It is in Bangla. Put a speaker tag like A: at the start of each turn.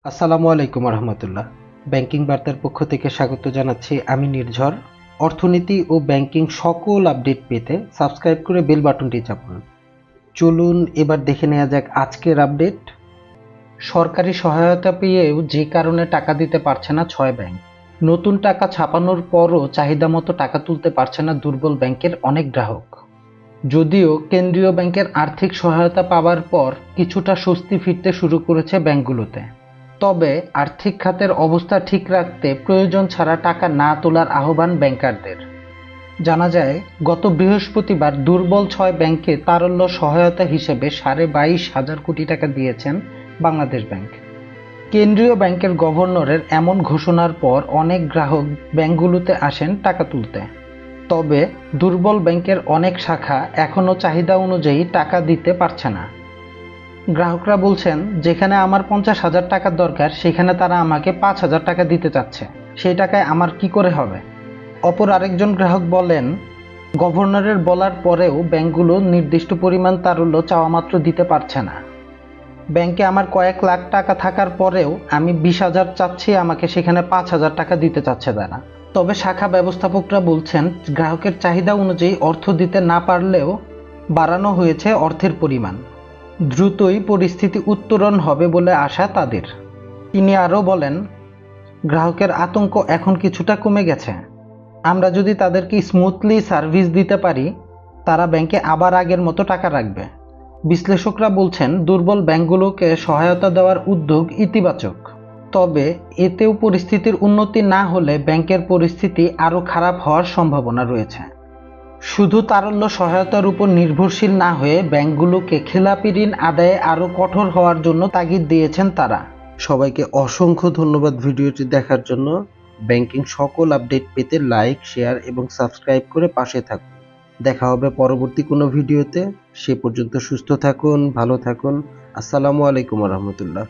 A: আসসালামু আলাইকুম রহমতুল্লাহ। ব্যাংকিং বার্তার পক্ষ থেকে স্বাগত জানাচ্ছি আমি নির্ঝর। অর্থনীতি ও ব্যাংকিং সকল আপডেট পেতে সাবস্ক্রাইব করে বেল বাটনটি চাপুন। চলুন এবার দেখে নেওয়া যাক আজকের আপডেট। সরকারি সহায়তা পেয়েও যে কারণে টাকা দিতে পারছে না 6 ব্যাংক। নতুন টাকা ছাপানোর পরও চাহিদা মতো টাকা তুলতে পারছে না দুর্বল ব্যাংকের অনেক গ্রাহক। যদিও কেন্দ্রীয় ব্যাংকের আর্থিক সহায়তা পাওয়ার পর কিছুটা স্বস্তি ফিরতে শুরু করেছে ব্যাংকগুলোতে, তবে আর্থিক খাতের অবস্থা ঠিক রাখতে প্রয়োজন ছাড়া টাকা না তোলার আহ্বান ব্যাংকারদের। জানা যায়, গত বৃহস্পতিবার দুর্বল 6 ব্যাংকে তারল্য সহায়তা হিসেবে 22,500 কোটি টাকা দিয়েছেন বাংলাদেশ ব্যাংক। কেন্দ্রীয় ব্যাংকের গভর্নরের এমন ঘোষণার পর অনেক গ্রাহক ব্যাংকগুলোতে আসেন টাকা তুলতে। তবে দুর্বল ব্যাংকের অনেক শাখা এখনও চাহিদা অনুযায়ী টাকা দিতে পারছে না। গ্রাহকরা বলছেন, যেখানে আমার 50,000 টাকার দরকার সেখানে তারা আমাকে 5,000 টাকা দিতে চাচ্ছে, সেই টাকায় আমার কি করে হবে? অপর আরেকজন গ্রাহক বলেন, গভর্নরের বলার পরেও ব্যাংকগুলো নির্দিষ্ট পরিমাণ তারল্য চাওয়া মাত্র দিতে পারছে না। ব্যাংকে আমার কয়েক লাখ টাকা থাকার পরেও আমি 20,000 চাচ্ছি, আমাকে সেখানে 5,000 টাকা দিতে চাচ্ছে তারা। তবে শাখা ব্যবস্থাপকরা বলছেন, গ্রাহকের চাহিদা অনুযায়ী অর্থ দিতে না পারলেও বাড়ানো হয়েছে অর্থের পরিমাণ। দ্রুতই পরিস্থিতি উত্তরণ হবে বলে আশা তাদের। তিনি আরও বলেন, গ্রাহকের আতঙ্ক এখন কিছুটা কমে গেছে। আমরা যদি তাদেরকে স্মুথলি সার্ভিস দিতে পারি, তারা ব্যাংকে আবার আগের মতো টাকা রাখবে। বিশ্লেষকরা বলছেন, দুর্বল ব্যাংকগুলোকে সহায়তা দেওয়ার উদ্যোগ ইতিবাচক, তবে এতেও পরিস্থিতির উন্নতি না হলে ব্যাংকের পরিস্থিতি আরও খারাপ হওয়ার সম্ভাবনা রয়েছে। শুধু তারল্য সহায়তার উপর নির্ভরশীল না হয়ে ব্যাংকগুলোকে খেলাপি ঋণ আদায়ে আরও কঠোর হওয়ার জন্য তাগিদ দিয়েছেন তারা। সবাইকে অসংখ্য ধন্যবাদ ভিডিওটি দেখার জন্য। ব্যাংকিং সকল আপডেট পেতে লাইক, শেয়ার এবং সাবস্ক্রাইব করে পাশে থাকুন। দেখা হবে পরবর্তী কোনো ভিডিওতে। সে পর্যন্ত সুস্থ থাকুন, ভালো থাকুন। আসসালামু আলাইকুম রহমতুল্লাহ।